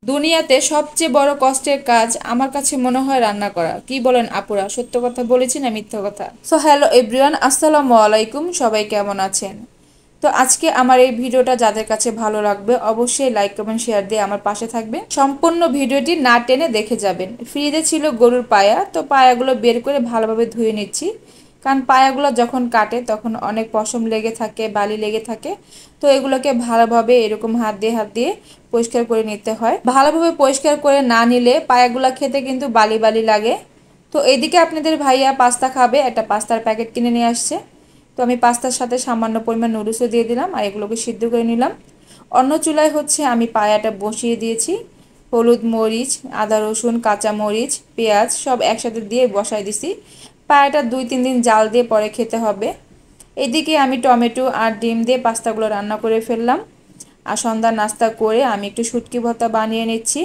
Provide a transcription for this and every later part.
দুনিয়াতে সবচেয়ে বড় কষ্টের কাজ আমার কাছে মনে হয় রান্না করা। কি বলেন আপুরা, সত্য কথা বলেছি না মিথ্যা কথা? সো হ্যালো এভরিওয়ান, আসসালামু আলাইকুম। সবাই কেমন আছেন? তো আজকে আমার এই ভিডিওটা যাদের কাছে ভালো লাগবে অবশ্যই লাইক কমেন্ট শেয়ার দিয়ে আমার পাশে থাকবেন। সম্পূর্ণ ভিডিওটি না টেনে দেখে যাবেন। ফ্রিজে ছিল গরুর পায়া, তো পায়াগুলো বের করে ভালোভাবে ধুয়ে নিচ্ছি। কারণ পায়াগুলো যখন কাটে তখন অনেক পশম লেগে থাকে, বালি লেগে থাকে। তো এগুলোকে ভালোভাবে এরকম হাত দিয়ে পরিষ্কার করে নিতে হয়। ভালোভাবে পরিষ্কার করে না নিলে পায়াগুলো খেতে কিন্তু বালি বালি লাগে। তো এইদিকে আপনাদের ভাইয়া পাস্তা খাবে, একটা পাস্তার প্যাকেট কিনে নিয়ে আসছে। তো আমি পাস্তার সাথে সামান্য পরিমাণ নুডলসও দিয়ে দিলাম আর এগুলোকে সিদ্ধ করে নিলাম। অন্য চুলায় হচ্ছে আমি পায়াটা বসিয়ে দিয়েছি। হলুদ, মরিচ, আদা, রসুন, কাঁচা মরিচ, পেঁয়াজ সব একসাথে দিয়ে বসাই দিছি। পায়াটা 2-3 দিন জাল দিয়ে পরে খেতে হবে। এদিকে আমি টমেটো আর ডিম দিয়ে পাস্তাগুলো রান্না করে ফেললাম। আর সন্ধ্যার নাস্তা করে আমি একটু শুটকি ভর্তা বানিয়ে নিচ্ছি।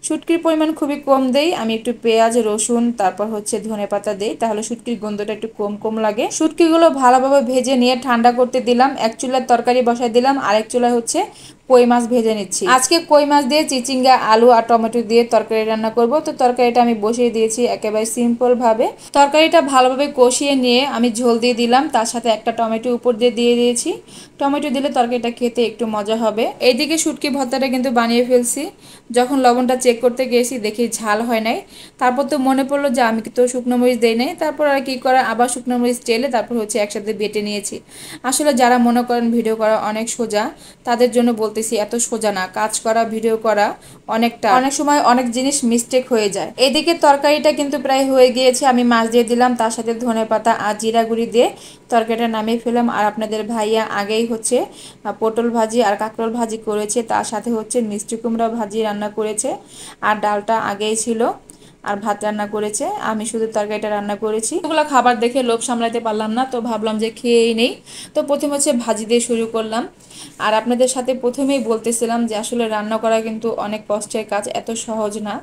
শুটকির পরিমাণ খুবই কম দেই, আমি একটু পেঁয়াজ, রসুন, তারপর হচ্ছে ধনেপাতা দেই, তাহলে শুটকির গন্ধটা একটু কম কম লাগে। শুটকিগুলো ভালোভাবে ভেজে নিয়ে ঠান্ডা করতে দিলাম। এক চুলার তরকারি বসাই দিলাম, আরেক চুলায় হচ্ছে কই মাছ ভেজে নিচ্ছি। আজকে কই মাছ দিয়ে চিচিঙ্গা, আলু আর টমেটো দিয়ে তরকারি রান্না করব। তো তরকারিটা আমি বসিয়ে দিয়েছি একেবারে সিম্পল ভাবে। তরকারিটা ভালোভাবে কষিয়ে নিয়ে আমি ঝোল দিয়ে দিলাম, তার সাথে একটা টমেটো উপর দিয়ে দিয়েছি। টমেটো দিলে তরকারিটা খেতে একটু মজা হবে। এইদিকে শুটকি ভর্তাটা কিন্তু বানিয়ে ফেলছি। যখন লবণটা চেক করতে গেছি দেখি ঝাল হয় নাই। তারপর তো মনে পড়লো যে আমি তো শুকনো মরিচ দেই নাই। তারপর আর কি করা, আবার শুকনো মরিচ টেলে তারপর হচ্ছে একসাথে বেটে নিয়েছি। আসলে যারা মনে করেন ভিডিও করা অনেক সোজা, তাদের জন্য বলতেছি এত সোজা না। কাজ করা, ভিডিও করা অনেক সময় অনেক জিনিস মিস্টেক হয়ে যায়। এদিকে তরকারিটা কিন্তু প্রায় হয়ে গিয়েছে। আমি মাছ দিয়ে দিলাম, তার সাথে ধনেপাতা আর জিরা গুঁড়ি দিয়ে তরকারিটা নামিয়ে ফেলাম। আর আপনাদের ভাইয়া আগেই হচ্ছে পটল ভাজি আর কাঁকরোল ভাজি করেছে, তার সাথে হচ্ছে মিষ্টি কুমড়া ভাজি রান্না করেছে। আর ডালটা আগেই ছিল, আর ভাত রান্না করেছে। আমি শুধু তরকারিটা রান্না করেছি। এগুলো খাবার দেখে লোভ সামলাতে পারলাম না, তো ভাবলাম যে খেয়েই নেই। তো প্রথমে হচ্ছে ভাজি দিয়ে শুরু করলাম। আর আপনাদের সাথে প্রথমেই বলতেছিলাম যে আসলে রান্না করা কিন্তু অনেক কষ্টের কাজ, এত সহজ না।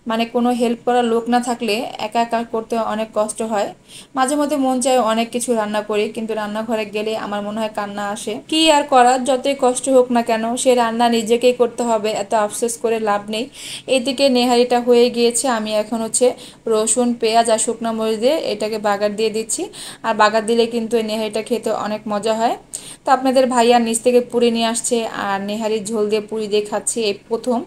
মানে কোনো হেল্প করার লোক না থাকলে একা একা করতে অনেক কষ্ট হয়। মাঝে মধ্যে মন চায় অনেক কিছু রান্না করি, কিন্তু রান্নাঘরে গেলে আমার মনে হয় কান্না আসে। কি আর করার, যতই কষ্ট হোক না কেন সে রান্না নিজেকেই করতে হবে, এত আফসোস করে লাভ নেই। এইদিকে নেহারিটা হয়ে গিয়েছে। আমি এখন হচ্ছে রসুন, পেঁয়াজ আর শুকনো মরিচ দিয়ে এটাকে বাগার দিয়ে দিচ্ছি। আর বাগার দিলে কিন্তু এই নেহারিটা খেতে অনেক মজা হয়। তো আপনাদের ভাইয়া নিচ থেকে পুরি নিয়ে আসছে আর নেহারির ঝোল দিয়ে পুরি দিয়ে খাচ্ছি এই প্রথম।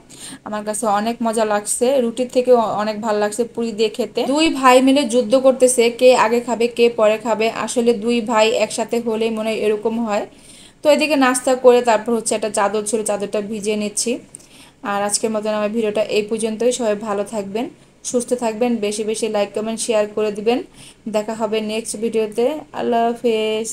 আমার কাছে অনেক মজা লাগছে, রুটির থেকে অনেক ভালো লাগছে পুরি দিয়ে খেতে। দুই ভাই মিলে যুদ্ধ করতেছে কে আগে খাবে কে পরে খাবে। আসলে দুই ভাই একসাথে হলেই মনে হয় এরকম হয়। তো এদিকে নাস্তা করে তারপর হচ্ছে একটা চাদর ছিল, চাদরটা ভিজিয়ে নিচ্ছি। আর আজকের মতন আমার ভিডিওটা এই পর্যন্তই। সবাই ভালো থাকবেন, সুস্থ থাকবেন, বেশি বেশি লাইক কমেন্ট শেয়ার করে দিবেন। দেখা হবে নেক্সট ভিডিওতে। আল্লাহ হাফেজ।